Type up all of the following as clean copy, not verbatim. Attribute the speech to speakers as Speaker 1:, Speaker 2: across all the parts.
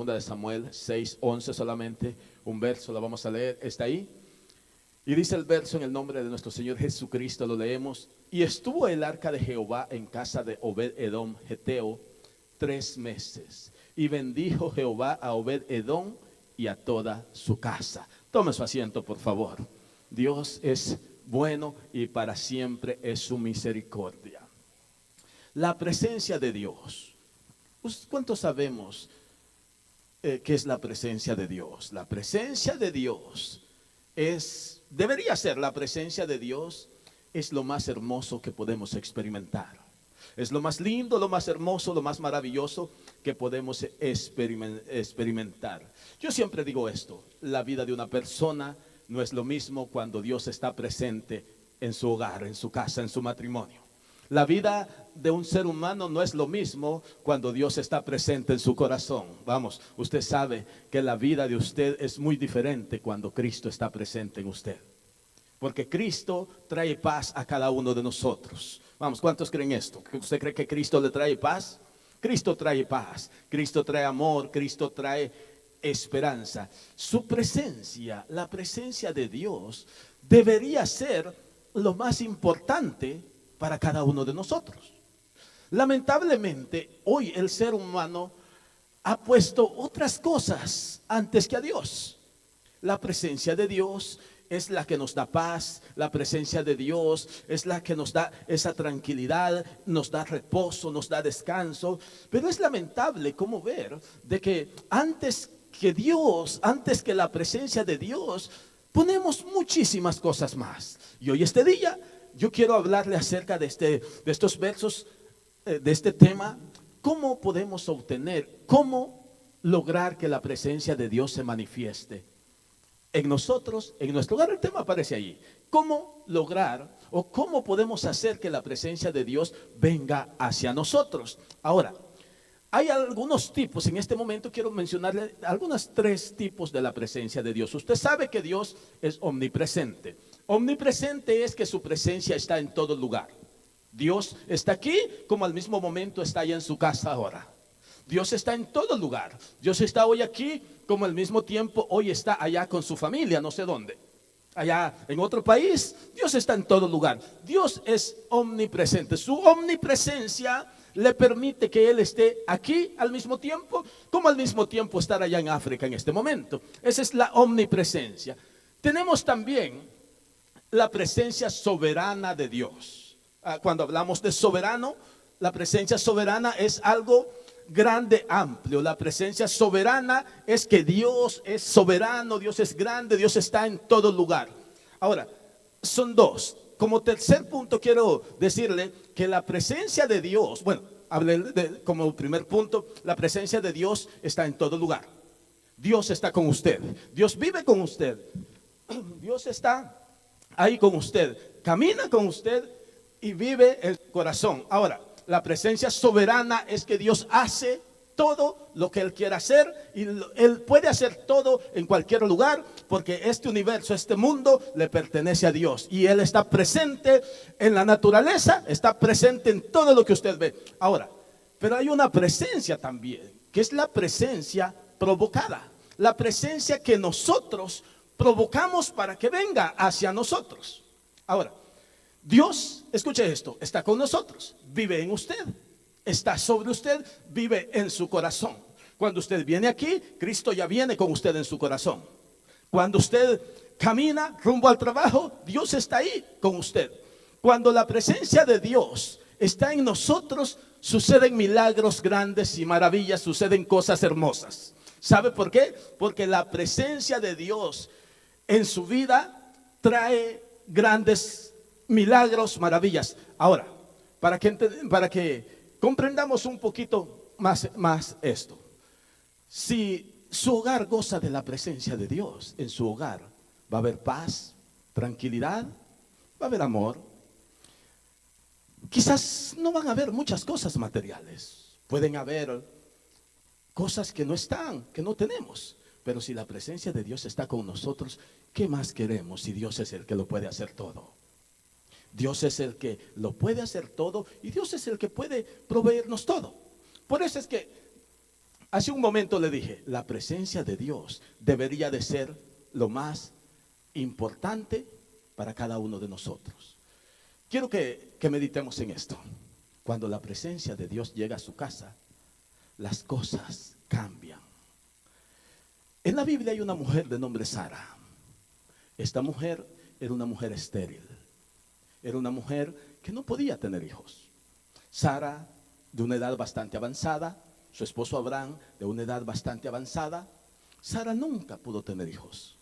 Speaker 1: segunda de Samuel 6:11 solamente, un verso, lo vamos a leer, está ahí. Y dice el verso en el nombre de nuestro Señor Jesucristo, lo leemos. Y estuvo el arca de Jehová en casa de Obed-edom Geteo 3 meses. Y bendijo Jehová a Obed-edom y a toda su casa. Tome su asiento, por favor. Dios es bueno y para siempre es su misericordia. La presencia de Dios. ¿Cuántos sabemos qué es la presencia de Dios? La presencia de Dios debería ser la presencia de Dios, es lo más hermoso que podemos experimentar. Es lo más lindo, lo más hermoso, lo más maravilloso que podemos experimentar. Yo siempre digo esto, la vida de una persona no es lo mismo cuando Dios está presente en su hogar, en su casa, en su matrimonio. La vida de un ser humano no es lo mismo cuando Dios está presente en su corazón. Vamos, usted sabe que la vida de usted es muy diferente cuando Cristo está presente en usted. Porque Cristo trae paz a cada uno de nosotros. Vamos, ¿cuántos creen esto? ¿Usted cree que Cristo le trae paz? Cristo trae paz, Cristo trae amor, Cristo trae esperanza. Su presencia, la presencia de Dios, debería ser lo más importante para cada uno de nosotros. Lamentablemente, hoy el ser humano ha puesto otras cosas antes que a Dios. La presencia de Dios es la que nos da paz, la presencia de Dios es la que nos da esa tranquilidad, nos da reposo, nos da descanso. Pero es lamentable como ver de que antes que Dios, antes que la presencia de Dios, ponemos muchísimas cosas más. Y hoy este día yo quiero hablarle acerca de estos versos, de este tema, cómo podemos obtener, cómo lograr que la presencia de Dios se manifieste en nosotros, en nuestro hogar. El tema aparece allí. ¿Cómo lograr o cómo podemos hacer que la presencia de Dios venga hacia nosotros? Ahora, hay algunos tipos, en este momento quiero mencionarle algunos 3 tipos de la presencia de Dios. Usted sabe que Dios es omnipresente. Omnipresente es que su presencia está en todo lugar. Dios está aquí como al mismo momento está allá en su casa ahora. Dios está en todo lugar. Dios está hoy aquí como al mismo tiempo hoy está allá con su familia, no sé dónde. Allá en otro país, Dios está en todo lugar. Dios es omnipresente. Su omnipresencia le permite que Él esté aquí al mismo tiempo, como al mismo tiempo estar allá en África en este momento. Esa es la omnipresencia. Tenemos también la presencia soberana de Dios. Cuando hablamos de soberano, la presencia soberana es algo grande, amplio. La presencia soberana es que Dios es soberano, Dios es grande, Dios está en todo lugar. Ahora, son 2. Como tercer punto quiero decirle que la presencia de Dios, bueno, como primer punto, la presencia de Dios está en todo lugar. Dios está con usted, Dios vive con usted, Dios está ahí con usted, camina con usted y vive en el corazón. Ahora, la presencia soberana es que Dios hace todo lo que Él quiere hacer y Él puede hacer todo en cualquier lugar porque este universo, este mundo le pertenece a Dios y Él está presente en la naturaleza, está presente en todo lo que usted ve. Ahora, pero hay una presencia también que es la presencia provocada, la presencia que nosotros provocamos para que venga hacia nosotros. Ahora, Dios, escuche esto, está con nosotros, vive en usted, está sobre usted, vive en su corazón. Cuando usted viene aquí, Cristo ya viene con usted en su corazón. Cuando usted camina rumbo al trabajo, Dios está ahí con usted. Cuando la presencia de Dios está en nosotros, suceden milagros grandes y maravillas, suceden cosas hermosas. ¿Sabe por qué? Porque la presencia de Dios en su vida trae grandes milagros, maravillas. Ahora, para que comprendamos un poquito más esto. Si su hogar goza de la presencia de Dios, en su hogar va a haber paz, tranquilidad, va a haber amor. Quizás no van a haber muchas cosas materiales, pueden haber cosas que no están, que no tenemos. Pero si la presencia de Dios está con nosotros, ¿qué más queremos si Dios es el que lo puede hacer todo? Dios es el que lo puede hacer todo y Dios es el que puede proveernos todo. Por eso es que Hace un momento le dije, la presencia de Dios debería de ser lo más importante para cada uno de nosotros. Quiero que meditemos en esto. Cuando la presencia de Dios llega a su casa, las cosas cambian. En la Biblia hay una mujer de nombre Sara. Esta mujer era una mujer estéril. Era una mujer que no podía tener hijos. Sara, de una edad bastante avanzada, su esposo Abraham, de una edad bastante avanzada. Sara nunca pudo tener hijos.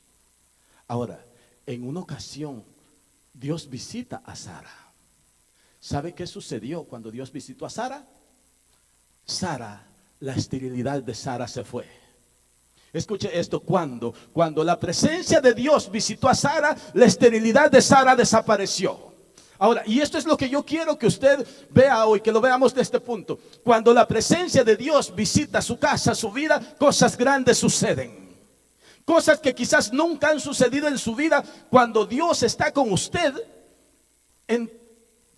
Speaker 1: Ahora, en una ocasión, Dios visita a Sara. ¿Sabe qué sucedió cuando Dios visitó a Sara? Sara, la esterilidad de Sara se fue. Escuche esto, cuando la presencia de Dios visitó a Sara, la esterilidad de Sara desapareció. Ahora, y esto es lo que yo quiero que usted vea hoy, que lo veamos de este punto. Cuando la presencia de Dios visita su casa, su vida, cosas grandes suceden. Cosas que quizás nunca han sucedido en su vida. Cuando Dios está con usted,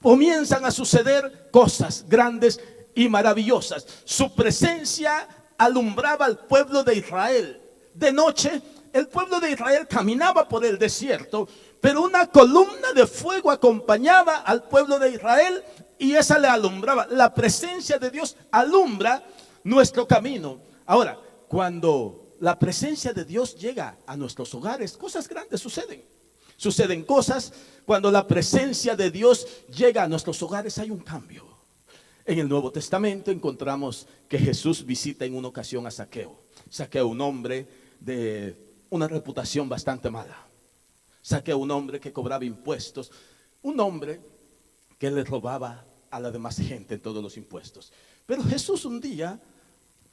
Speaker 1: comienzan a suceder cosas grandes y maravillosas. Su presencia alumbraba al pueblo de Israel. De noche, el pueblo de Israel caminaba por el desierto, pero una columna de fuego acompañaba al pueblo de Israel y esa le alumbraba. La presencia de Dios alumbra nuestro camino. Ahora, cuando la presencia de Dios llega a nuestros hogares, cosas grandes suceden. Suceden cosas cuando la presencia de Dios llega a nuestros hogares, hay un cambio. En el Nuevo Testamento encontramos que Jesús visita en una ocasión a Zaqueo. Zaqueo, un hombre de una reputación bastante mala. Zaqueo, un hombre que cobraba impuestos. Un hombre que le robaba a la demás gente en todos los impuestos. Pero Jesús un día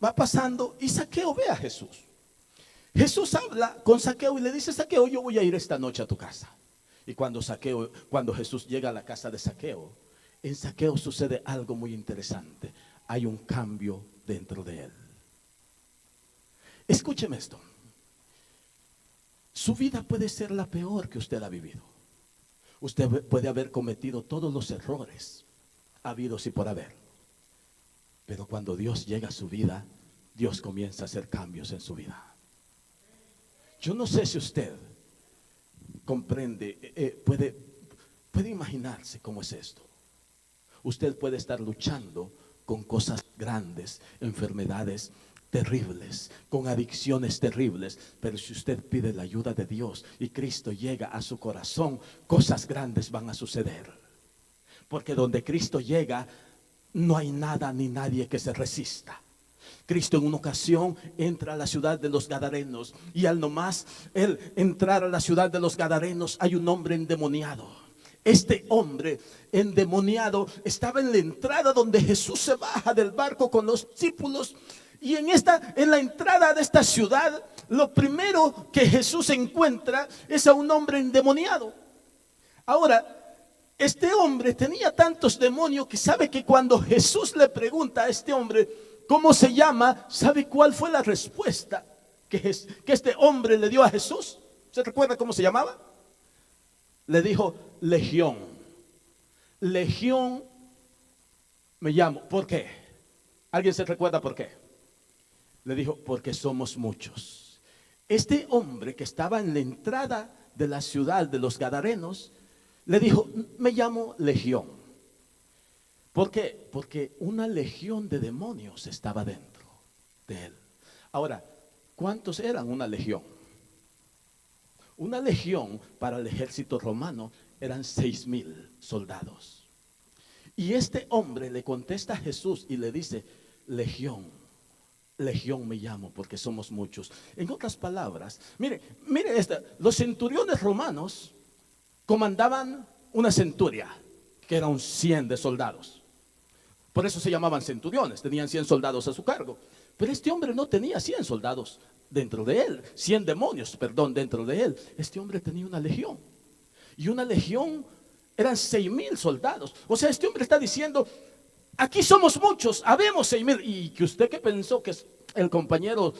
Speaker 1: va pasando y Zaqueo ve a Jesús. Jesús habla con Zaqueo y le dice: Zaqueo, yo voy a ir esta noche a tu casa. Y cuando Jesús llega a la casa de Zaqueo, en Zaqueo sucede algo muy interesante. Hay un cambio dentro de él. Escúcheme esto. Su vida puede ser la peor que usted ha vivido. Usted puede haber cometido todos los errores habidos y por haber. Pero cuando Dios llega a su vida, Dios comienza a hacer cambios en su vida. Yo no sé si usted comprende, puede imaginarse cómo es esto. Usted puede estar luchando con cosas grandes, enfermedades terribles, con adicciones terribles, pero si usted pide la ayuda de Dios y Cristo llega a su corazón, cosas grandes van a suceder. Porque donde Cristo llega, no hay nada ni nadie que se resista. Cristo en una ocasión entra a la ciudad de los Gadarenos, y al nomás él entrar a la ciudad de los Gadarenos, hay un hombre endemoniado. Este hombre endemoniado estaba en la entrada donde Jesús se baja del barco con los discípulos. Y en la entrada de esta ciudad, lo primero que Jesús encuentra es a un hombre endemoniado. Ahora, este hombre tenía tantos demonios que sabe que cuando Jesús le pregunta a este hombre ¿cómo se llama? ¿Sabe cuál fue la respuesta que este hombre le dio a Jesús? ¿Se recuerda cómo se llamaba? Le dijo: Legión. Legión me llamo. ¿Por qué? ¿Alguien se recuerda por qué? Le dijo: porque somos muchos. Este hombre que estaba en la entrada de la ciudad de los Gadarenos le dijo: me llamo Legión. ¿Por qué? Porque una legión de demonios estaba dentro de él. Ahora, ¿cuántos eran una legión? Una legión para el ejército romano eran 6,000 soldados. Y este hombre le contesta a Jesús y le dice: Legión, Legión me llamo porque somos muchos. En otras palabras, mire esta, los centuriones romanos comandaban una centuria, que eran 100 de soldados. Por eso se llamaban centuriones, tenían 100 soldados a su cargo. Pero este hombre no tenía 100 soldados dentro de él, 100 demonios, dentro de él. Este hombre tenía una legión. Y una legión eran 6,000 soldados. O sea, este hombre está diciendo: aquí somos muchos, habemos 6,000. Y que usted que pensó que el compañero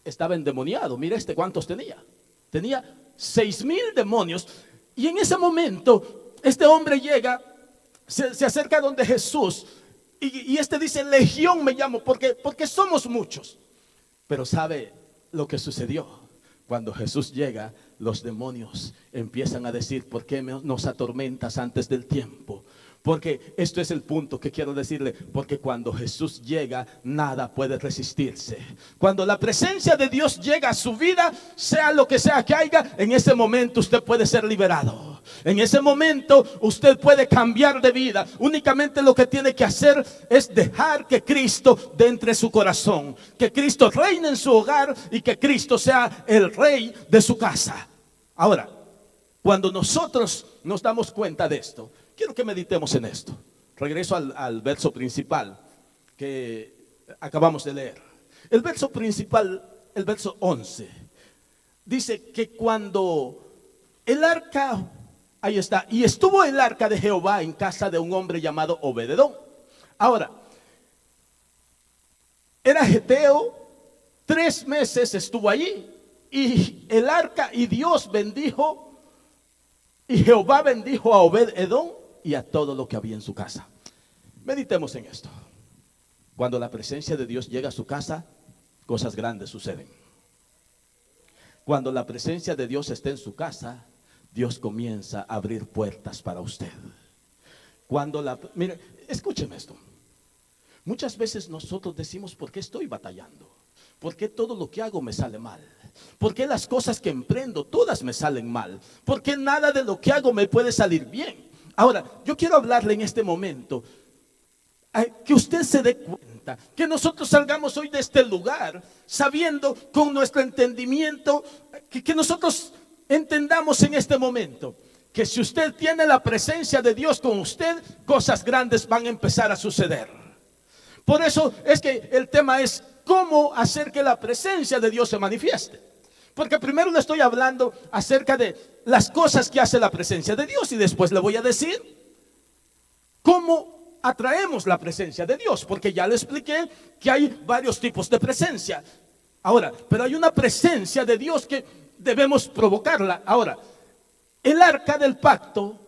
Speaker 1: estaba endemoniado, mire cuántos tenía. Tenía 6,000 demonios. Y en ese momento, este hombre llega, se acerca donde Jesús. Y este dice: Legión me llamo porque somos muchos. Pero ¿sabe lo que sucedió? Cuando Jesús llega, los demonios empiezan a decir: ¿por qué nos atormentas antes del tiempo? Porque esto es el punto que quiero decirle. Porque cuando Jesús llega, nada puede resistirse. Cuando la presencia de Dios llega a su vida, sea lo que sea que haya, en ese momento usted puede ser liberado. En ese momento usted puede cambiar de vida. Únicamente lo que tiene que hacer es dejar que Cristo entre su corazón, que Cristo reine en su hogar y que Cristo sea el rey de su casa. Ahora, cuando nosotros nos damos cuenta de esto, quiero que meditemos en esto. Regreso al verso principal que acabamos de leer. El verso principal, el verso 11, dice que cuando el arca, ahí está, y estuvo el arca de Jehová en casa de un hombre llamado Obed-edom. Ahora, era geteo, 3 meses estuvo allí, y el arca, y Dios bendijo, y Jehová bendijo a Obed-edom y a todo lo que había en su casa. Meditemos en esto. Cuando la presencia de Dios llega a su casa, cosas grandes suceden. Cuando la presencia de Dios está en su casa, Dios comienza a abrir puertas para usted. Mire, escúcheme esto. Muchas veces nosotros decimos: ¿por qué estoy batallando? ¿Por qué todo lo que hago me sale mal? ¿Por qué las cosas que emprendo todas me salen mal? ¿Por qué nada de lo que hago me puede salir bien? Ahora, yo quiero hablarle en este momento, que usted se dé cuenta, que nosotros salgamos hoy de este lugar sabiendo con nuestro entendimiento, que nosotros entendamos en este momento que si usted tiene la presencia de Dios con usted, cosas grandes van a empezar a suceder. Por eso es que el tema es cómo hacer que la presencia de Dios se manifieste. Porque primero le estoy hablando acerca de las cosas que hace la presencia de Dios, y después le voy a decir cómo atraemos la presencia de Dios, porque ya le expliqué que hay varios tipos de presencia. Ahora, pero hay una presencia de Dios que debemos provocarla. Ahora, el arca del pacto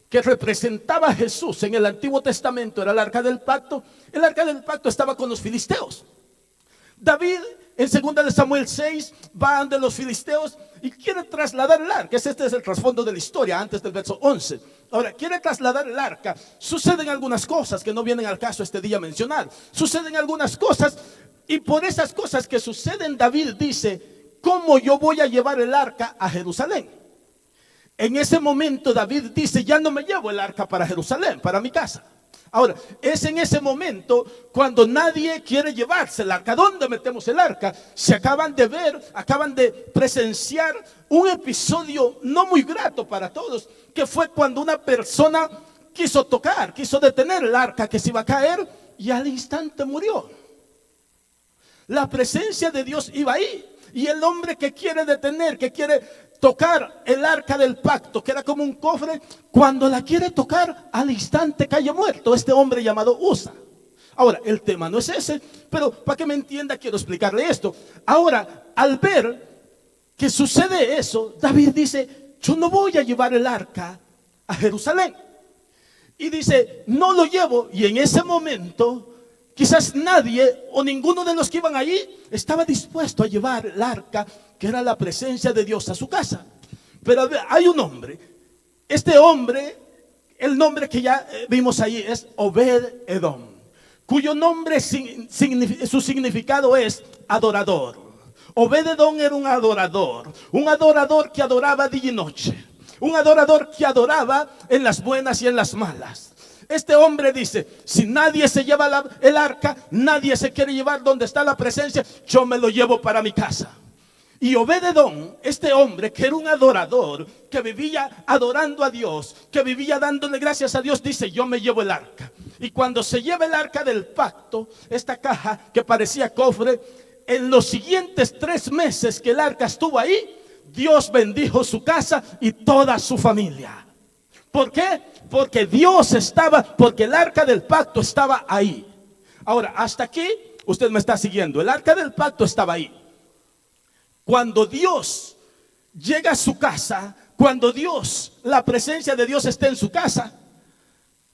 Speaker 1: que representaba a Jesús en el Antiguo Testamento era el arca del pacto. El arca del pacto estaba con los filisteos. David, en 2 de Samuel 6, va ante los filisteos y quiere trasladar el arca. Este es el trasfondo de la historia antes del verso 11. Ahora, quiere trasladar el arca. Suceden algunas cosas que no vienen al caso este día mencionar. Suceden algunas cosas, y por esas cosas que suceden, David dice: ¿cómo yo voy a llevar el arca a Jerusalén? En ese momento David dice: ya no me llevo el arca para Jerusalén, para mi casa. Ahora, es en ese momento cuando nadie quiere llevarse el arca. ¿Dónde metemos el arca? Se acaban de presenciar un episodio no muy grato para todos, que fue cuando una persona quiso detener el arca que se iba a caer, y al instante murió. La presencia de Dios iba ahí, y el hombre que quiere detener, que quiere tocar el arca del pacto, que era como un cofre, cuando la quiere tocar, al instante cae muerto este hombre llamado Usa. Ahora, el tema no es ese, pero para que me entienda quiero explicarle esto. Ahora, al ver que sucede eso, David dice: yo no voy a llevar el arca a Jerusalén. Y dice: no lo llevo. Y en ese momento, quizás nadie o ninguno de los que iban allí estaba dispuesto a llevar el arca, que era la presencia de Dios, a su casa. Pero hay un hombre. Este hombre, el nombre que ya vimos ahí es Obed-edom, cuyo nombre, su significado es adorador. Obed-edom era un adorador que adoraba día y noche, un adorador que adoraba en las buenas y en las malas. Este hombre dice: si nadie se lleva el arca, nadie se quiere llevar donde está la presencia, yo me lo llevo para mi casa. Y Obed-edom, este hombre que era un adorador, que vivía adorando a Dios, que vivía dándole gracias a Dios, dice: yo me llevo el arca. Y cuando se lleva el arca del pacto, esta caja que parecía cofre, en los siguientes 3 meses que el arca estuvo ahí, Dios bendijo su casa y toda su familia. ¿Por qué? Porque porque el arca del pacto estaba ahí. Ahora, hasta aquí usted me está siguiendo. El arca del pacto estaba ahí. Cuando Dios llega a su casa, cuando la presencia de Dios está en su casa,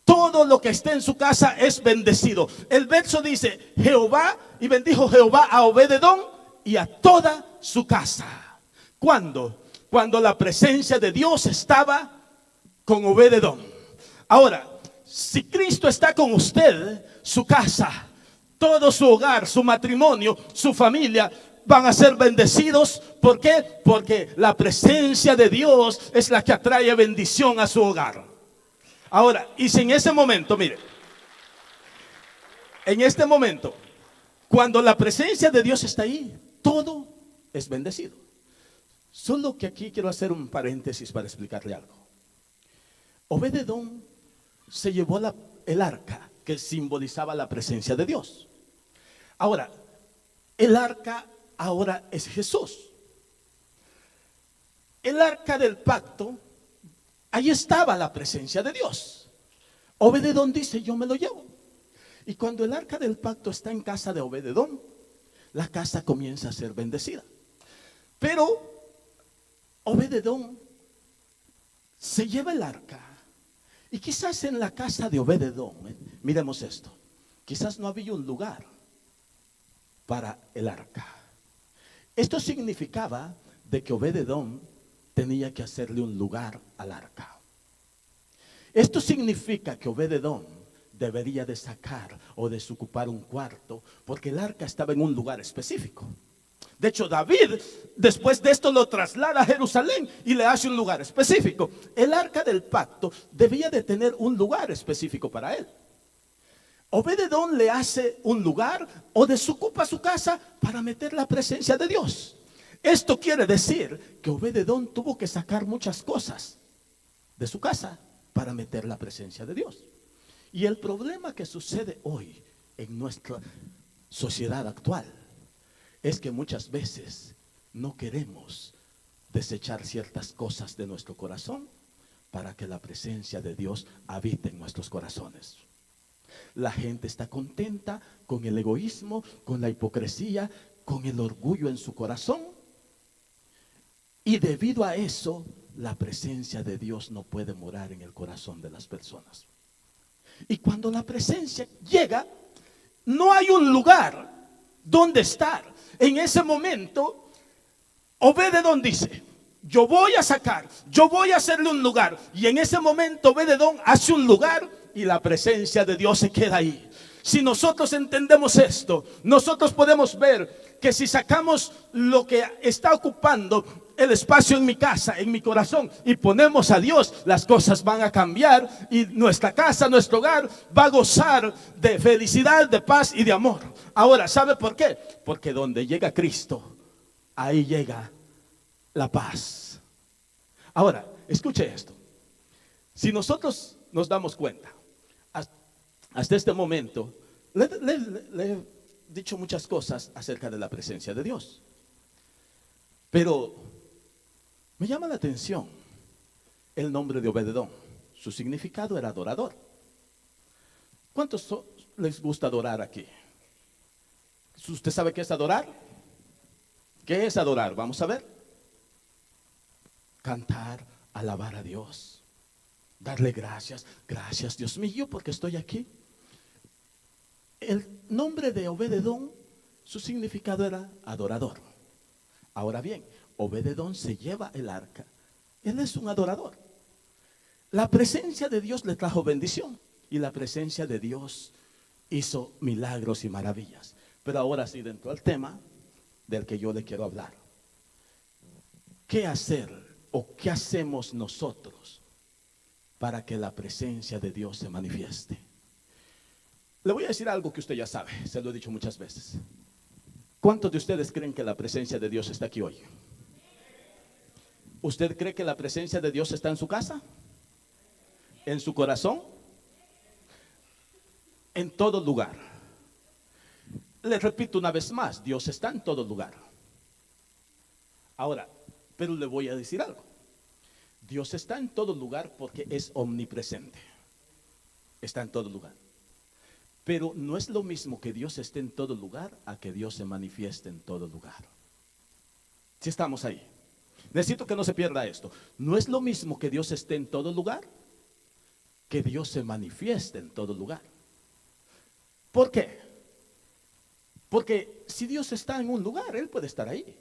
Speaker 1: todo lo que esté en su casa es bendecido. El verso dice: Jehová, y bendijo Jehová a Obed-edom y a toda su casa. ¿Cuándo? Cuando la presencia de Dios estaba con Obed-edom. Ahora, si Cristo está con usted, su casa, todo su hogar, su matrimonio, su familia van a ser bendecidos. ¿Por qué? Porque la presencia de Dios es la que atrae bendición a su hogar. Ahora, y si en ese momento, mire, en este momento, cuando la presencia de Dios está ahí, todo es bendecido. Solo que aquí quiero hacer un paréntesis para explicarle algo. Obed-edom se llevó el arca que simbolizaba la presencia de Dios. Ahora, el arca ahora es Jesús. El arca del pacto, ahí estaba la presencia de Dios. Obed-edom dice, yo me lo llevo. Y cuando el arca del pacto está en casa de Obed-edom, la casa comienza a ser bendecida. Pero Obed-edom se lleva el arca. Y quizás en la casa de Obed-edom, miremos esto, quizás no había un lugar para el arca. Esto significaba de que Obed-edom tenía que hacerle un lugar al arca. Esto significa que Obed-edom debería de sacar o desocupar un cuarto, porque el arca estaba en un lugar específico. De hecho, David después de esto lo traslada a Jerusalén y le hace un lugar específico. El arca del pacto debía de tener un lugar específico para él. Obed-edom le hace un lugar o desocupa su casa para meter la presencia de Dios. Esto quiere decir que Obed-edom tuvo que sacar muchas cosas de su casa para meter la presencia de Dios. Y el problema que sucede hoy en nuestra sociedad actual es que muchas veces no queremos desechar ciertas cosas de nuestro corazón para que la presencia de Dios habite en nuestros corazones. La gente está contenta con el egoísmo, con la hipocresía, con el orgullo en su corazón. Y debido a eso, la presencia de Dios no puede morar en el corazón de las personas. Y cuando la presencia llega, no hay un lugar donde estar. En ese momento, Obed-edom dice, yo voy a sacar, yo voy a hacerle un lugar. Y en ese momento Obed-edom hace un lugar y la presencia de Dios se queda ahí. Si nosotros entendemos esto, nosotros podemos ver que si sacamos lo que está ocupando el espacio en mi casa, en mi corazón, y ponemos a Dios, las cosas van a cambiar y nuestra casa, nuestro hogar va a gozar de felicidad, de paz y de amor. Ahora, ¿sabe por qué? Porque donde llega Cristo, ahí llega la paz. Ahora, escuche esto. Si nosotros nos damos cuenta, hasta este momento, le he dicho muchas cosas acerca de la presencia de Dios. Pero me llama la atención el nombre de Obed-edom. Su significado era adorador. ¿Cuántos les gusta adorar aquí? ¿Usted sabe qué es adorar? ¿Qué es adorar? Vamos a ver. Cantar, alabar a Dios, darle gracias. Gracias, Dios mío, porque estoy aquí. El nombre de Obed-edom, su significado era adorador. Ahora bien, Obed-edom se lleva el arca. Él es un adorador. La presencia de Dios le trajo bendición y la presencia de Dios hizo milagros y maravillas. Pero ahora sí, dentro del tema del que yo le quiero hablar. ¿Qué hacer o qué hacemos nosotros para que la presencia de Dios se manifieste? Le voy a decir algo que usted ya sabe, se lo he dicho muchas veces. ¿Cuántos de ustedes creen que la presencia de Dios está aquí hoy? ¿Usted cree que la presencia de Dios está en su casa? ¿En su corazón? En todo lugar. Les repito una vez más, Dios está en todo lugar. Ahora, pero le voy a decir algo. Dios está en todo lugar porque es omnipresente. Está en todo lugar. Pero no es lo mismo que Dios esté en todo lugar a que Dios se manifieste en todo lugar. Si estamos ahí. Necesito que no se pierda esto. No es lo mismo que Dios esté en todo lugar que Dios se manifieste en todo lugar. ¿Por qué? Porque si Dios está en un lugar, Él puede estar ahí.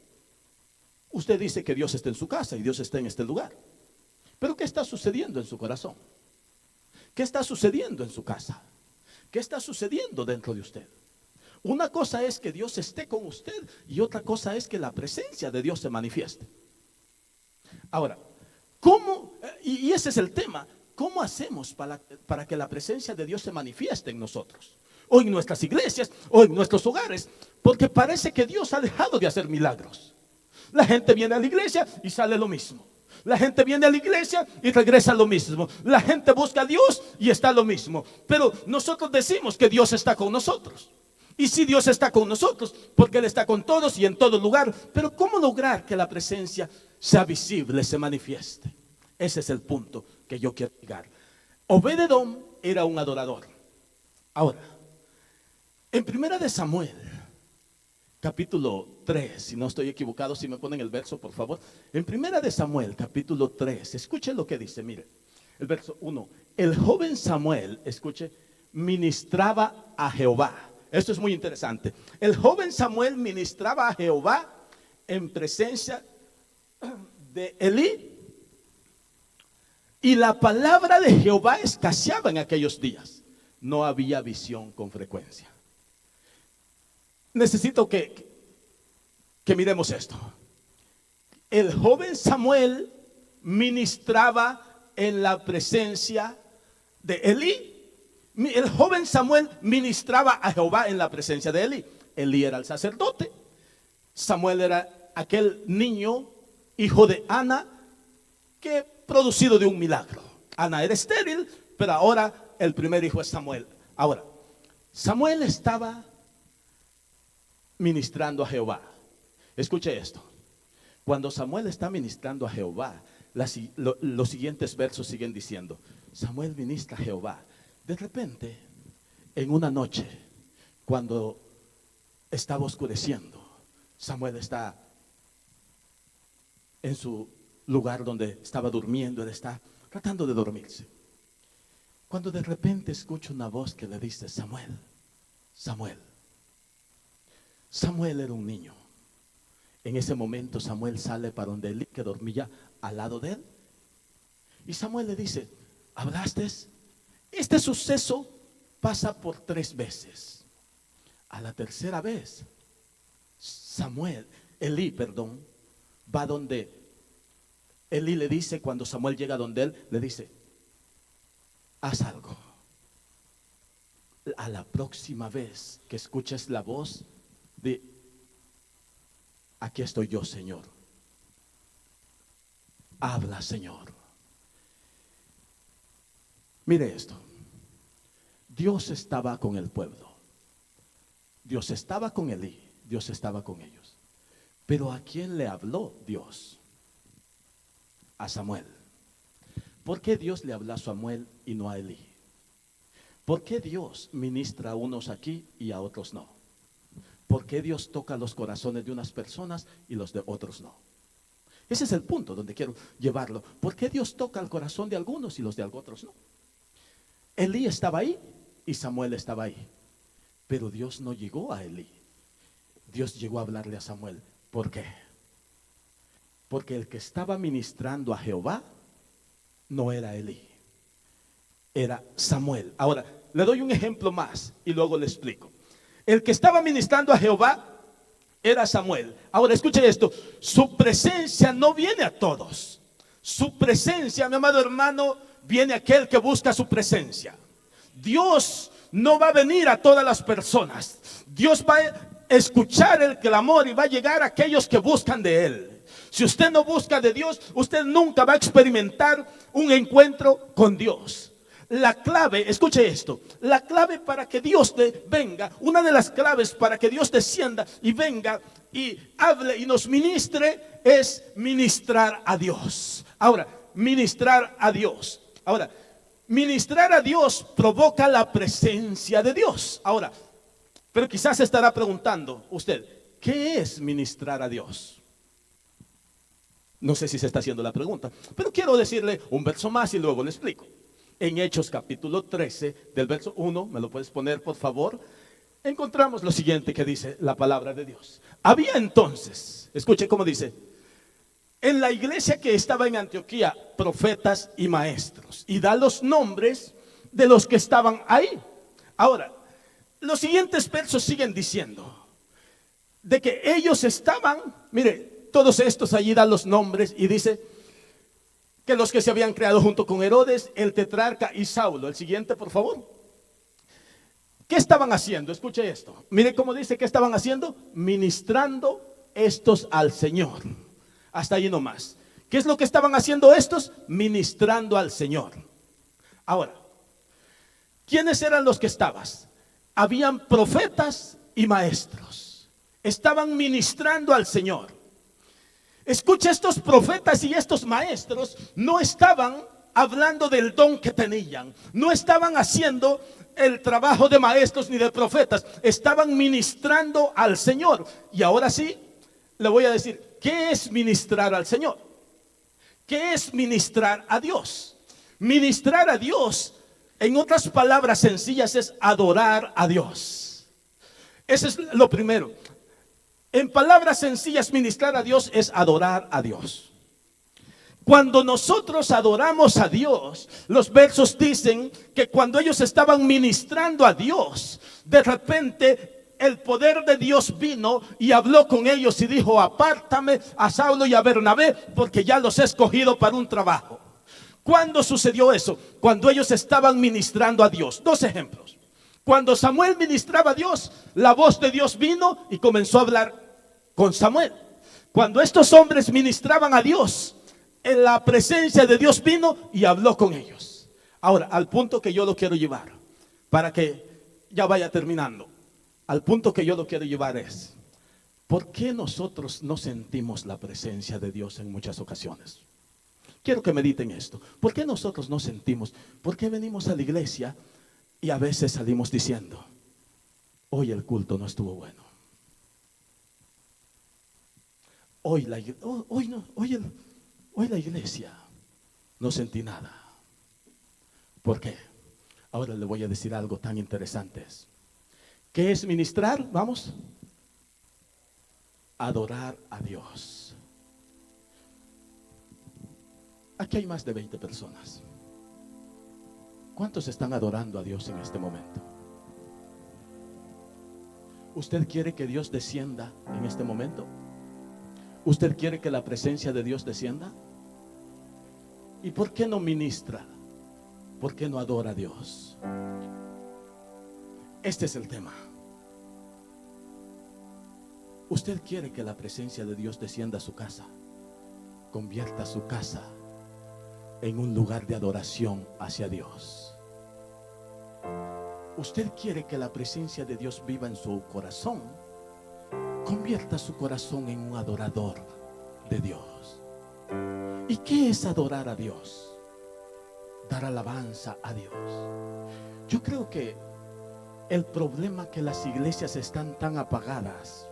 Speaker 1: Usted dice que Dios está en su casa y Dios está en este lugar. Pero ¿qué está sucediendo en su corazón? ¿Qué está sucediendo en su casa? ¿Qué está sucediendo dentro de usted? Una cosa es que Dios esté con usted y otra cosa es que la presencia de Dios se manifieste. Ahora, ¿cómo? Y ese es el tema. ¿Cómo hacemos para que la presencia de Dios se manifieste en nosotros? O en nuestras iglesias, o en nuestros hogares. Porque parece que Dios ha dejado de hacer milagros. La gente viene a la iglesia y sale lo mismo. La gente viene a la iglesia y regresa lo mismo. La gente busca a Dios y está lo mismo. Pero nosotros decimos que Dios está con nosotros. Y si Dios está con nosotros, porque Él está con todos y en todo lugar. Pero ¿cómo lograr que la presencia sea visible, se manifieste? Ese es el punto que yo quiero llegar. Obed-edom era un adorador. Ahora, en primera de Samuel, capítulo 3, si no estoy equivocado, si me ponen el verso, por favor. En primera de Samuel, capítulo 3, escuche lo que dice, mire, el verso 1. El joven Samuel, escuche, ministraba a Jehová. Esto es muy interesante. El joven Samuel ministraba a Jehová en presencia de Elí. Y la palabra de Jehová escaseaba en aquellos días. No había visión con frecuencia. Necesito que miremos esto. El joven Samuel ministraba en la presencia de Elí. El joven Samuel ministraba a Jehová en la presencia de Elí. Elí era el sacerdote. Samuel era aquel niño, hijo de Ana, que producido de un milagro. Ana era estéril, pero ahora el primer hijo es Samuel. Ahora, Samuel estaba ministrando a Jehová. Escuche esto. Cuando Samuel está ministrando a Jehová, los siguientes versos siguen diciendo: Samuel ministra a Jehová. De repente, en una noche, cuando estaba oscureciendo, Samuel está en su lugar donde estaba durmiendo. Él está tratando de dormirse, cuando de repente escucha una voz que le dice: Samuel, Samuel. Samuel era un niño. En ese momento Samuel sale para donde Elí, que dormía al lado de él, y Samuel le dice: ¿hablaste? Este suceso pasa por 3 veces. A la tercera vez, Elí, va donde Elí le dice, cuando Samuel llega donde él, le dice: haz algo. A la próxima vez que escuches la voz, de aquí estoy yo, Señor. Habla, Señor. Mire esto. Dios estaba con el pueblo. Dios estaba con Elí. Dios estaba con ellos. Pero ¿a quién le habló Dios? A Samuel. ¿Por qué Dios le habló a Samuel y no a Elí? ¿Por qué Dios ministra a unos aquí y a otros no? ¿Por qué Dios toca los corazones de unas personas y los de otros no? Ese es el punto donde quiero llevarlo. ¿Por qué Dios toca el corazón de algunos y los de otros no? Elí estaba ahí y Samuel estaba ahí. Pero Dios no llegó a Elí. Dios llegó a hablarle a Samuel. ¿Por qué? Porque el que estaba ministrando a Jehová no era Elí, era Samuel. Ahora, le doy un ejemplo más y luego le explico. El que estaba ministrando a Jehová era Samuel. Ahora escuche esto: su presencia no viene a todos. Su presencia, mi amado hermano, viene a aquel que busca su presencia. Dios no va a venir a todas las personas. Dios va a escuchar el clamor y va a llegar a aquellos que buscan de Él. Si usted no busca de Dios, usted nunca va a experimentar un encuentro con Dios. La clave, escuche esto, la clave para que Dios venga, una de las claves para que Dios descienda y venga y hable y nos ministre, es ministrar a Dios. Ahora, ministrar a Dios. Ahora, ministrar a Dios provoca la presencia de Dios. Ahora, pero quizás se estará preguntando usted: ¿qué es ministrar a Dios? No sé si se está haciendo la pregunta, pero quiero decirle un verso más y luego le explico. En Hechos capítulo 13, del verso 1, ¿me lo puedes poner por favor? encontramos lo siguiente que dice la palabra de Dios. Había entonces, escuche cómo dice, en la iglesia que estaba en Antioquía, profetas y maestros, y da los nombres de los que estaban ahí. Ahora, los siguientes versos siguen diciendo de que ellos estaban, mire, todos estos allí dan los nombres y dice que los que se habían creado junto con Herodes, el tetrarca y Saulo. El siguiente, por favor. ¿Qué estaban haciendo? Escuche esto. Mire cómo dice que estaban haciendo. Ministrando estos al Señor. Hasta ahí nomás. ¿Qué es lo que estaban haciendo estos? Ministrando al Señor. Ahora, ¿quiénes eran los que estaban? Habían profetas y maestros. Estaban ministrando al Señor. Escucha, estos profetas y estos maestros no estaban hablando del don que tenían. No estaban haciendo el trabajo de maestros ni de profetas. Estaban ministrando al Señor. Y ahora sí, le voy a decir, ¿qué es ministrar al Señor? ¿Qué es ministrar a Dios? Ministrar a Dios, en otras palabras sencillas, es adorar a Dios. Eso es lo primero. En palabras sencillas, ministrar a Dios es adorar a Dios. Cuando nosotros adoramos a Dios, los versos dicen que cuando ellos estaban ministrando a Dios, de repente el poder de Dios vino y habló con ellos y dijo: apártame a Saulo y a Bernabé, porque ya los he escogido para un trabajo. ¿Cuándo sucedió eso? Cuando ellos estaban ministrando a Dios. Dos ejemplos. Cuando Samuel ministraba a Dios, la voz de Dios vino y comenzó a hablar con Samuel. Cuando estos hombres ministraban a Dios, en la presencia de Dios vino y habló con ellos. Ahora, al punto que yo lo quiero llevar, para que ya vaya terminando, al punto que yo lo quiero llevar es: ¿por qué nosotros no sentimos la presencia de Dios en muchas ocasiones? Quiero que mediten esto. ¿Por qué nosotros no sentimos? ¿Por qué venimos a la iglesia y a veces salimos diciendo: hoy el culto no estuvo bueno? Hoy la iglesia no sentí nada. ¿Por qué? Ahora le voy a decir algo tan interesante. ¿Qué es ministrar? Vamos. Adorar a Dios. Aquí hay más de 20 personas. ¿Cuántos están adorando a Dios en este momento? ¿Usted quiere que Dios descienda en este momento? ¿Usted quiere que la presencia de Dios descienda? ¿Y por qué no ministra? ¿Por qué no adora a Dios? Este es el tema. ¿Usted quiere que la presencia de Dios descienda a su casa? Convierta su casa en un lugar de adoración hacia Dios. ¿Usted quiere que la presencia de Dios viva en su corazón? Convierta su corazón en un adorador de Dios. ¿Y qué es adorar a Dios? Dar alabanza a Dios. Yo creo que el problema que las iglesias están tan apagadas,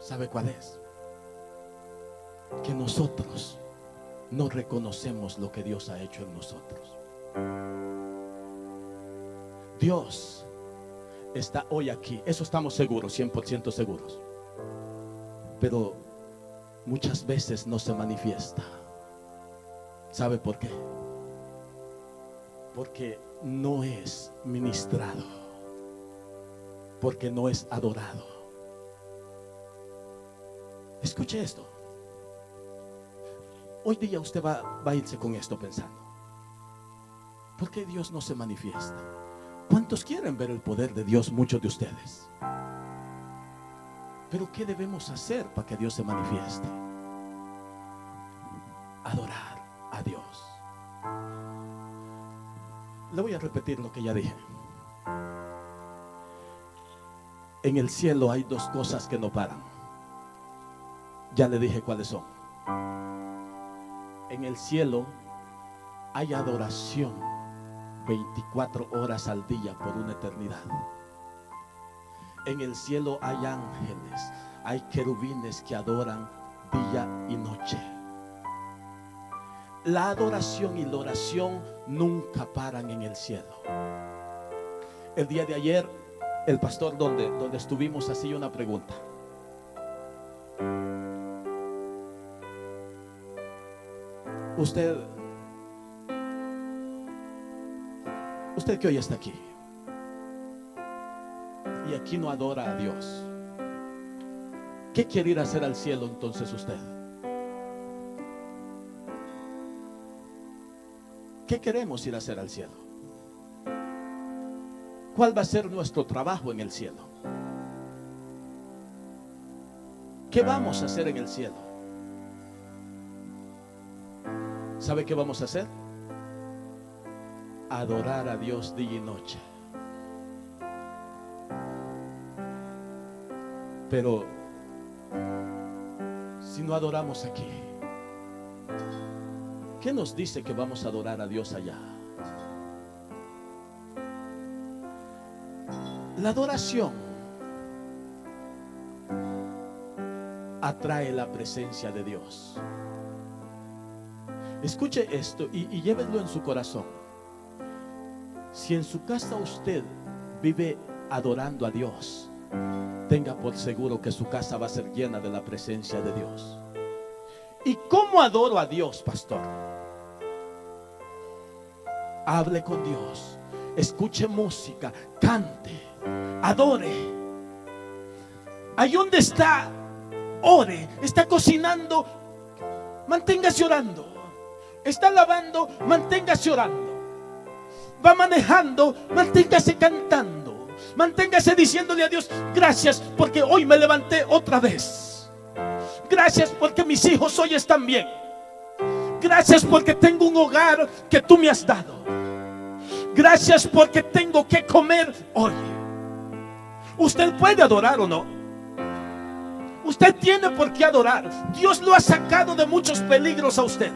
Speaker 1: ¿sabe cuál es? Que nosotros no reconocemos lo que Dios ha hecho en nosotros. Dios está hoy aquí, eso estamos seguros, 100% seguros. Pero muchas veces no se manifiesta. ¿Sabe por qué? Porque no es ministrado, porque no es adorado. Escuche esto. Hoy día usted va a irse con esto pensando: ¿por qué Dios no se manifiesta? ¿Cuántos quieren ver el poder de Dios? Muchos de ustedes. Pero ¿qué debemos hacer para que Dios se manifieste? Adorar a Dios. Le voy a repetir lo que ya dije. En el cielo hay dos cosas que no paran. Ya le dije cuáles son. En el cielo hay adoración 24 horas al día por una eternidad. En el cielo hay ángeles, hay querubines que adoran día y noche. La adoración y la oración nunca paran en el cielo. El día de ayer el pastor donde estuvimos hacía una pregunta. Usted que hoy está aquí y aquí no adora a Dios, ¿qué quiere ir a hacer al cielo entonces usted? ¿Qué queremos ir a hacer al cielo? ¿Cuál va a ser nuestro trabajo en el cielo? ¿Qué vamos a hacer en el cielo? ¿Sabe qué vamos a hacer? Adorar a Dios día y noche. Pero si no adoramos aquí, ¿qué nos dice que vamos a adorar a Dios allá? La adoración atrae la presencia de Dios. Escuche esto y llévelo en su corazón. Si en su casa usted vive adorando a Dios, tenga por seguro que su casa va a ser llena de la presencia de Dios. ¿Y cómo adoro a Dios, pastor? Hable con Dios, escuche música, cante, adore. Ahí donde está, ore. Está cocinando, manténgase orando. Está lavando, manténgase orando. Va manejando, manténgase cantando. Manténgase diciéndole a Dios: gracias porque hoy me levanté otra vez. Gracias porque mis hijos hoy están bien. Gracias porque tengo un hogar que tú me has dado. Gracias porque tengo que comer hoy. Usted puede adorar o no. Usted tiene por qué adorar. Dios lo ha sacado de muchos peligros a usted.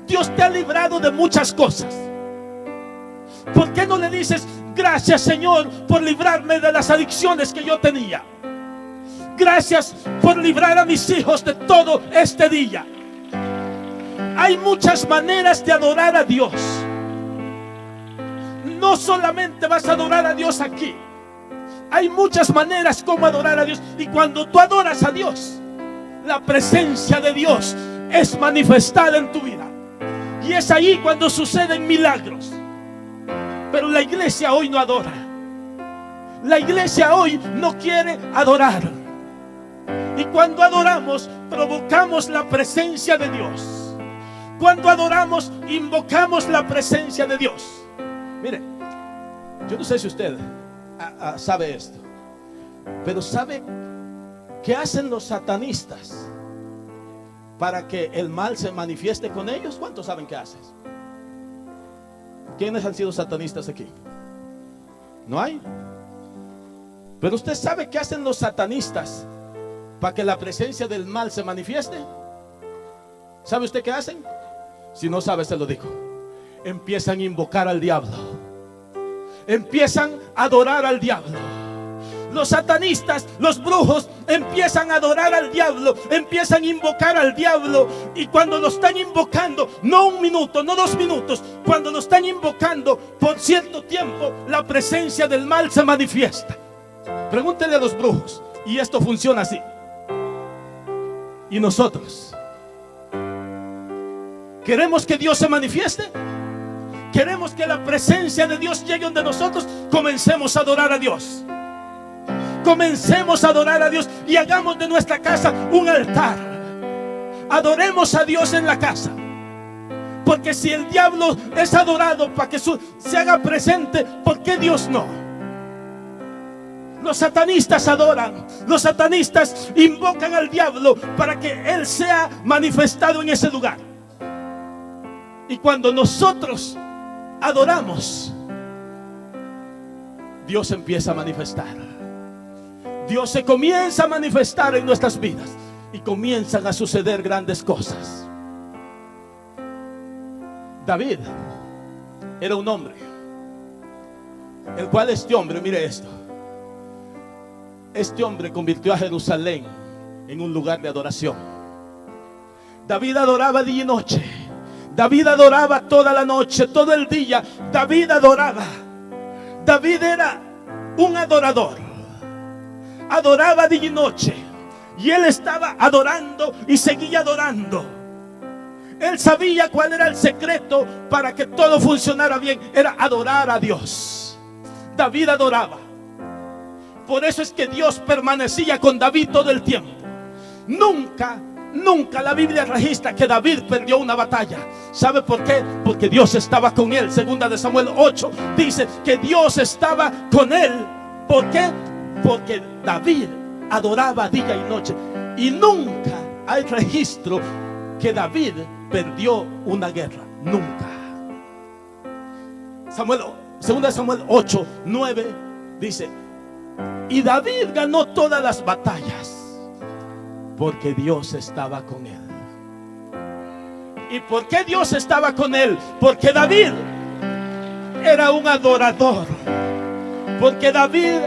Speaker 1: Dios te ha librado de muchas cosas. ¿Por qué no le dices: gracias, Señor, por librarme de las adicciones que yo tenía? Gracias por librar a mis hijos de todo este día. Hay muchas maneras de adorar a Dios. No solamente vas a adorar a Dios aquí. Hay muchas maneras como adorar a Dios. Y cuando tú adoras a Dios, la presencia de Dios es manifestada en tu vida. Y es ahí cuando suceden milagros. Pero la iglesia hoy no adora. La iglesia hoy no quiere adorar. Y cuando adoramos, provocamos la presencia de Dios. Cuando adoramos, invocamos la presencia de Dios. Mire, yo no sé si usted sabe esto, pero ¿sabe qué hacen los satanistas para que el mal se manifieste con ellos? ¿Cuántos saben qué hacen? ¿Quiénes han sido satanistas aquí? ¿No hay? Pero usted sabe qué hacen los satanistas para que la presencia del mal se manifieste. ¿Sabe usted qué hacen? Si no sabe, se lo digo. Empiezan a invocar al diablo. Empiezan a adorar al diablo. Los satanistas, los brujos, empiezan a adorar al diablo, empiezan a invocar al diablo. Y cuando lo están invocando, no 1 minuto, no 2 minutos, cuando lo están invocando por cierto tiempo, la presencia del mal se manifiesta. Pregúntele a los brujos. Y esto funciona así. ¿Y nosotros? ¿Queremos que Dios se manifieste? ¿Queremos que la presencia de Dios llegue donde nosotros? Comencemos a adorar a Dios. Comencemos a adorar a Dios y hagamos de nuestra casa un altar. Adoremos a Dios en la casa. Porque si el diablo es adorado para que se haga presente, ¿por qué Dios no? Los satanistas adoran. Los satanistas invocan al diablo para que él sea manifestado en ese lugar. Y cuando nosotros adoramos, Dios empieza a manifestar. Dios se comienza a manifestar en nuestras vidas y comienzan a suceder grandes cosas. David era un hombre, el cual este hombre, mire esto, este hombre convirtió a Jerusalén en un lugar de adoración. David adoraba día y noche. David adoraba toda la noche, todo el día. David adoraba. David era un adorador. Adoraba día y noche. Y él estaba adorando y seguía adorando. Él sabía cuál era el secreto para que todo funcionara bien. Era adorar a Dios. David adoraba. Por eso es que Dios permanecía con David todo el tiempo. Nunca la Biblia registra que David perdió una batalla. ¿Sabe por qué? Porque Dios estaba con él. Segunda de Samuel 8 dice que Dios estaba con él. ¿Por qué? Porque David adoraba día y noche. Y nunca hay registro que David perdió una guerra. Nunca. Segunda de Samuel 8, 9 dice: y David ganó todas las batallas porque Dios estaba con él. ¿Y por qué Dios estaba con él? Porque David era un adorador. Porque David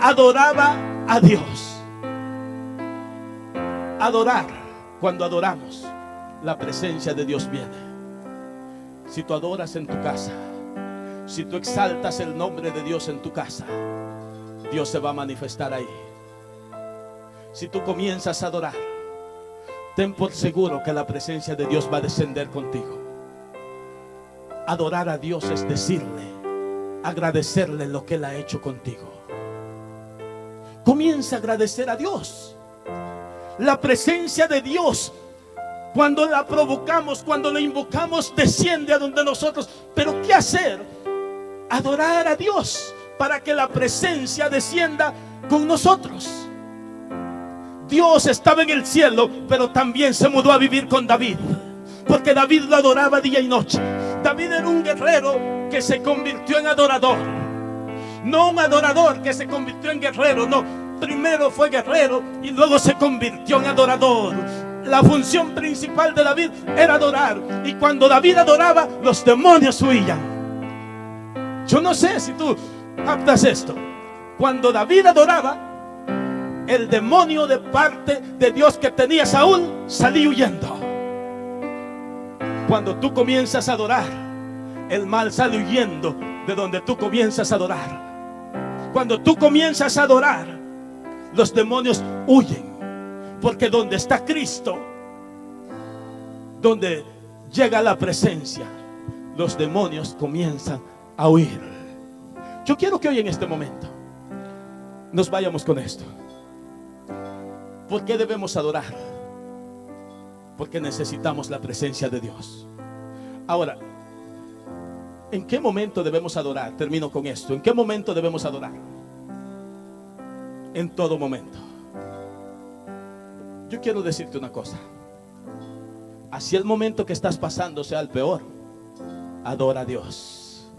Speaker 1: adoraba a Dios. Adorar, cuando adoramos, la presencia de Dios viene. Si tú adoras en tu casa, si tú exaltas el nombre de Dios en tu casa, Dios se va a manifestar ahí. Si tú comienzas a adorar, ten por seguro que la presencia de Dios va a descender contigo. Adorar a Dios es decirle, agradecerle lo que Él ha hecho contigo. Comienza a agradecer a Dios. La presencia de Dios, cuando la provocamos, cuando la invocamos, desciende a donde nosotros. Pero ¿qué hacer? Adorar a Dios para que la presencia descienda con nosotros. Dios estaba en el cielo, pero también se mudó a vivir con David, porque David lo adoraba día y noche. David era un guerrero que se convirtió en adorador. No un adorador que se convirtió en guerrero, no. Primero fue guerrero y luego se convirtió en adorador. La función principal de David era adorar. Y cuando David adoraba, los demonios huían. Yo no sé si tú captas esto. Cuando David adoraba, el demonio de parte de Dios que tenía Saúl salía huyendo. Cuando tú comienzas a adorar, el mal sale huyendo de donde tú comienzas a adorar. Cuando tú comienzas a adorar, los demonios huyen. Porque donde está Cristo, donde llega la presencia, los demonios comienzan a huir. Yo quiero que hoy en este momento nos vayamos con esto. ¿Por qué debemos adorar? Porque necesitamos la presencia de Dios. Ahora, ¿en qué momento debemos adorar? Termino con esto. ¿En qué momento debemos adorar? En todo momento. Yo quiero decirte una cosa. Así el momento que estás pasando sea el peor, adora a Dios.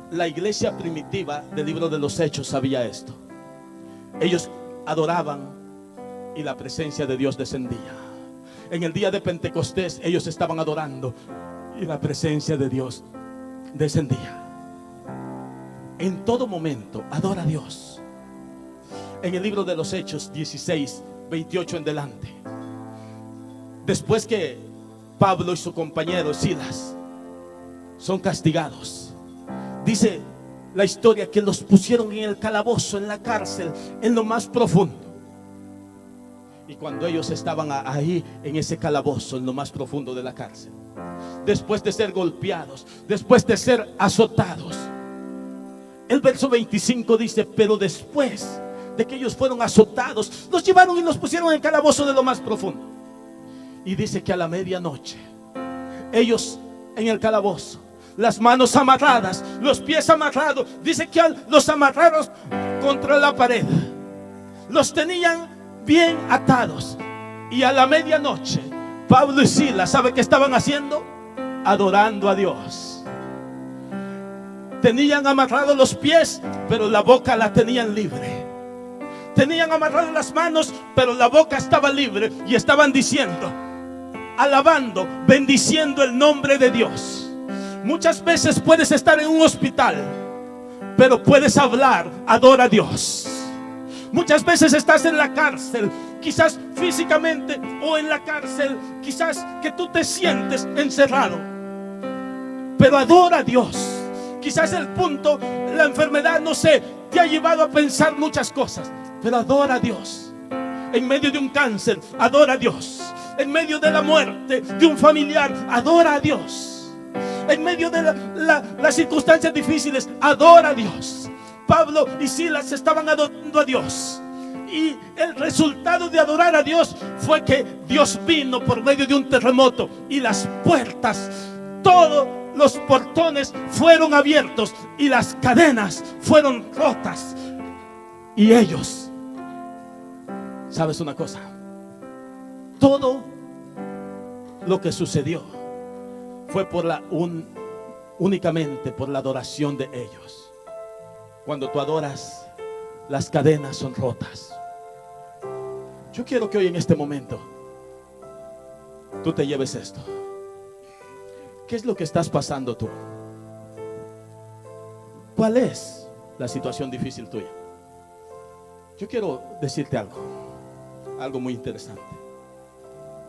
Speaker 1: La iglesia primitiva del libro de los Hechos sabía esto. Ellos adoraban y la presencia de Dios descendía. En el día de Pentecostés ellos estaban adorando y la presencia de Dios descendía. En todo momento adora a Dios. En el libro de los Hechos 16, 28 en delante, después que Pablo y su compañero Silas son castigados, dice la historia que los pusieron en el calabozo, en la cárcel, en lo más profundo. Y cuando ellos estaban ahí en ese calabozo, en lo más profundo de la cárcel, después de ser golpeados, después de ser azotados, el verso 25 dice: pero después de que ellos fueron azotados, los llevaron y los pusieron en el calabozo de lo más profundo. Y dice que a la medianoche, ellos en el calabozo, las manos amarradas, los pies amarrados, dice que los amarraron contra la pared, los tenían bien atados. Y a la medianoche, Pablo y Silas, ¿sabe qué estaban haciendo? Adorando a Dios. Tenían amarrados los pies, pero la boca la tenían libre. Tenían amarradas las manos, pero la boca estaba libre. Y estaban diciendo, alabando, bendiciendo el nombre de Dios. Muchas veces puedes estar en un hospital, pero puedes hablar, adora a Dios. Muchas veces estás en la cárcel, quizás físicamente, o en la cárcel, quizás que tú te sientes encerrado, pero adora a Dios. Quizás el punto, la enfermedad, no sé, te ha llevado a pensar muchas cosas. Pero adora a Dios. En medio de un cáncer, adora a Dios. En medio de la muerte de un familiar, adora a Dios. En medio de las circunstancias difíciles, adora a Dios. Pablo y Silas estaban adorando a Dios. Y el resultado de adorar a Dios fue que Dios vino por medio de un terremoto y las puertas, todos los portones fueron abiertos y las cadenas fueron rotas. Y ellos, ¿sabes una cosa? Todo lo que sucedió fue únicamente por la adoración de ellos. Cuando tú adoras, las cadenas son rotas. Yo quiero que hoy en este momento tú te lleves esto. ¿Qué es lo que estás pasando tú? ¿Cuál es la situación difícil tuya? Yo quiero decirte algo muy interesante.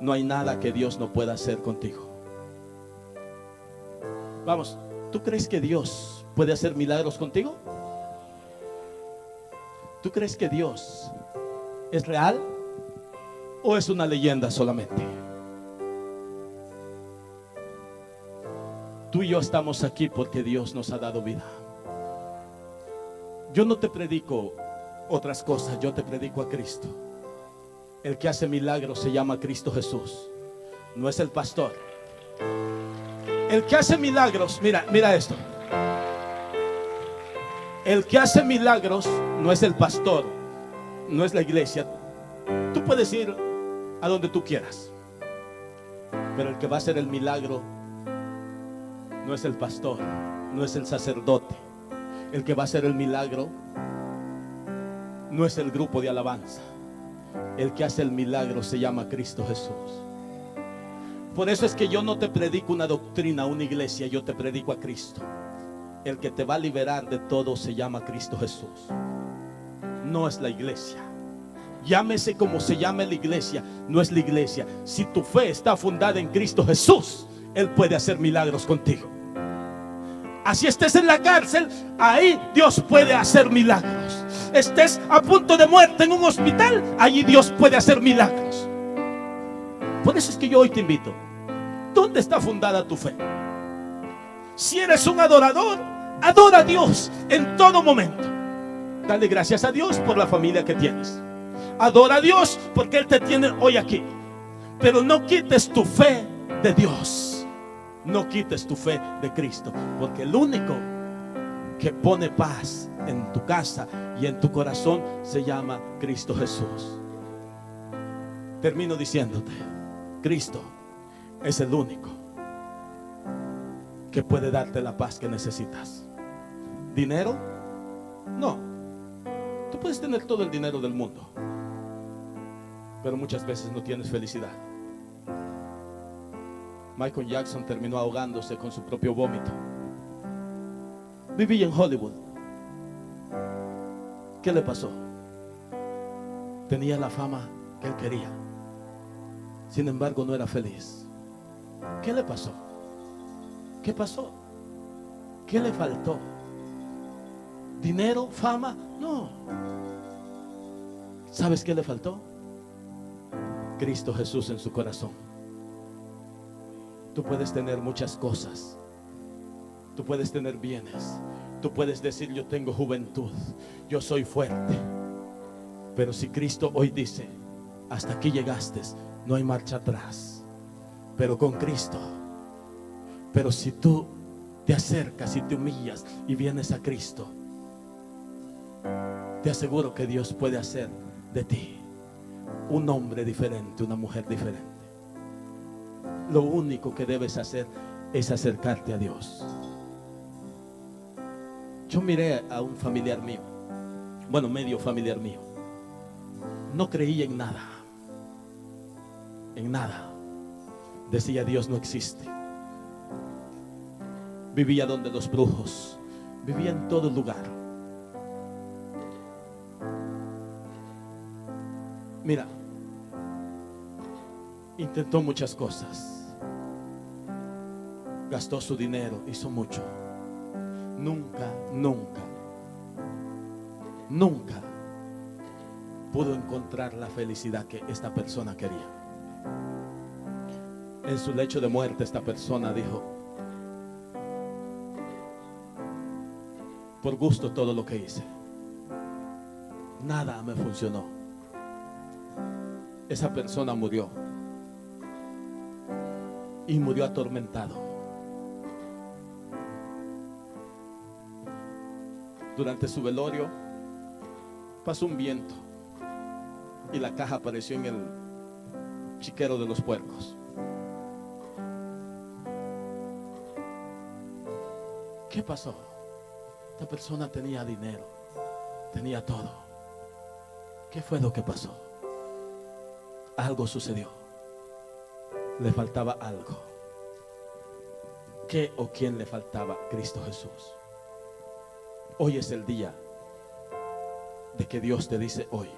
Speaker 1: No hay nada que Dios no pueda hacer contigo. Vamos, ¿tú crees que Dios puede hacer milagros contigo? ¿Tú crees que Dios es real o es una leyenda solamente? Tú y yo estamos aquí porque Dios nos ha dado vida. Yo no te predico otras cosas, yo te predico a Cristo. El que hace milagros se llama Cristo Jesús. No es el pastor. El que hace milagros, mira esto. El que hace milagros no es el pastor, no es la iglesia. Tú puedes ir a donde tú quieras, pero el que va a hacer el milagro no es el pastor, no es el sacerdote. El que va a hacer el milagro no es el grupo de alabanza. El que hace el milagro se llama Cristo Jesús. Por eso es que yo no te predico una doctrina, una iglesia, yo te predico a Cristo. El que te va a liberar de todo se llama Cristo Jesús. No es la iglesia. Llámese como se llame la iglesia, no es la iglesia. Si tu fe está fundada en Cristo Jesús, Él puede hacer milagros contigo. Así estés en la cárcel, ahí Dios puede hacer milagros. Estés a punto de muerte en un hospital, allí Dios puede hacer milagros. Por eso es que yo hoy te invito. ¿Dónde está fundada tu fe? Si eres un adorador, adora a Dios en todo momento. Dale gracias a Dios por la familia que tienes. Adora a Dios porque Él te tiene hoy aquí. Pero no quites tu fe de Dios. No quites tu fe de Cristo. Porque el único que pone paz en tu casa y en tu corazón se llama Cristo Jesús. Termino diciéndote, Cristo es el único que puede darte la paz que necesitas. ¿Dinero? No. Tú puedes tener todo el dinero del mundo, pero muchas veces no tienes felicidad. Michael Jackson terminó ahogándose con su propio vómito. Vivía en Hollywood. ¿Qué le pasó? Tenía la fama que él quería. Sin embargo, no era feliz. ¿Qué le pasó? ¿Qué pasó? ¿Qué le faltó? ¿Dinero? ¿Fama? No. ¿Sabes qué le faltó? Cristo Jesús en su corazón. Tú puedes tener muchas cosas. Tú puedes tener bienes. Tú puedes decir, yo tengo juventud, yo soy fuerte. Pero si Cristo hoy dice, hasta aquí llegaste, no hay marcha atrás. Pero con Cristo. Pero si tú te acercas y te humillas y vienes a Cristo, te aseguro que Dios puede hacer de ti un hombre diferente, una mujer diferente. Lo único que debes hacer es acercarte a Dios. Yo miré a un familiar mío, bueno, medio familiar mío. No creía en nada. En nada. Decía, Dios no existe. Vivía donde los brujos. Vivía en todo lugar. Mira, intentó muchas cosas. Gastó su dinero, hizo mucho. nunca pudo encontrar la felicidad que esta persona quería. En su lecho de muerte, esta persona dijo: por gusto todo lo que hice, nada me funcionó. Esa persona murió, y murió atormentado. Durante su velorio pasó un viento y la caja apareció en el chiquero de los puercos. ¿Qué pasó? Esta persona tenía dinero, tenía todo. ¿Qué fue lo que pasó? Algo sucedió. Le faltaba algo. ¿Qué o quién le faltaba? Cristo Jesús. Hoy es el día de que Dios te dice hoy: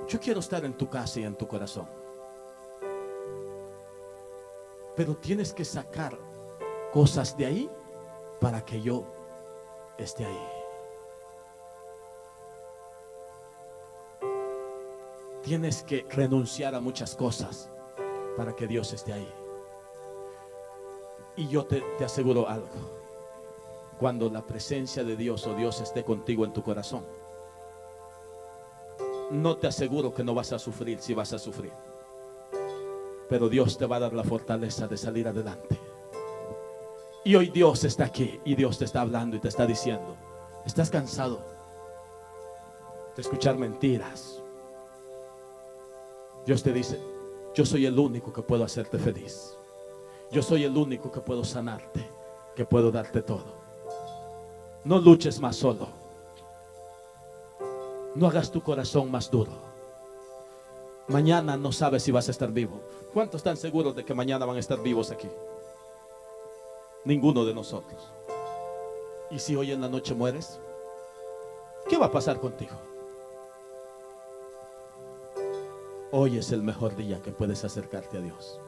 Speaker 1: yo quiero estar en tu casa y en tu corazón, pero tienes que sacar cosas de ahí para que yo esté ahí. Tienes que renunciar a muchas cosas para que Dios esté ahí. Y yo te aseguro algo: cuando la presencia de Dios o Dios esté contigo en tu corazón, no te aseguro que no vas a sufrir. Si vas a sufrir, pero Dios te va a dar la fortaleza de salir adelante. Y hoy Dios está aquí y Dios te está hablando y te está diciendo: ¿estás cansado de escuchar mentiras? Dios te dice: yo soy el único que puedo hacerte feliz. Yo soy el único que puedo sanarte, que puedo darte todo. No luches más solo. No hagas tu corazón más duro. Mañana no sabes si vas a estar vivo. ¿Cuántos están seguros de que mañana van a estar vivos aquí? Ninguno de nosotros. ¿Y si hoy en la noche mueres? ¿Qué va a pasar contigo? Hoy es el mejor día que puedes acercarte a Dios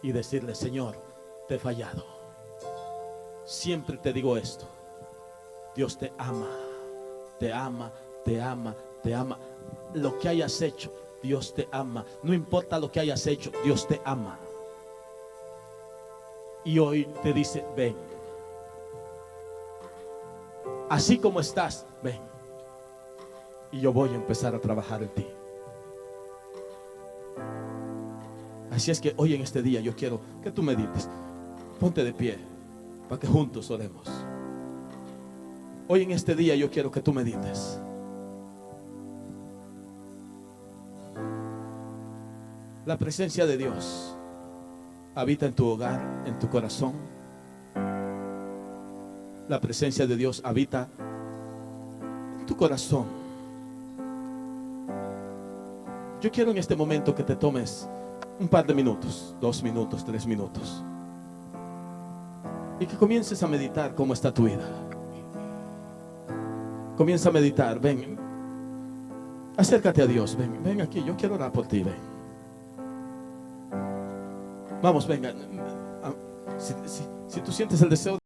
Speaker 1: y decirle: Señor, te he fallado. Siempre te digo esto: Dios te ama, te ama, te ama, te ama. Lo que hayas hecho, Dios te ama. No importa lo que hayas hecho, Dios te ama. Y hoy te dice: ven. Así como estás, ven. Y yo voy a empezar a trabajar en ti. Así es que hoy en este día yo quiero que tú medites. Ponte de pie para que juntos oremos. Hoy en este día yo quiero que tú medites. La presencia de Dios habita en tu hogar, en tu corazón. La presencia de Dios habita en tu corazón. Yo quiero en este momento que te tomes un par de minutos, 2 minutos, 3 minutos, y que comiences a meditar cómo está tu vida. Comienza a meditar. Ven, acércate a Dios. Ven aquí, yo quiero orar por ti. Ven. Vamos, venga. Si tú sientes el deseo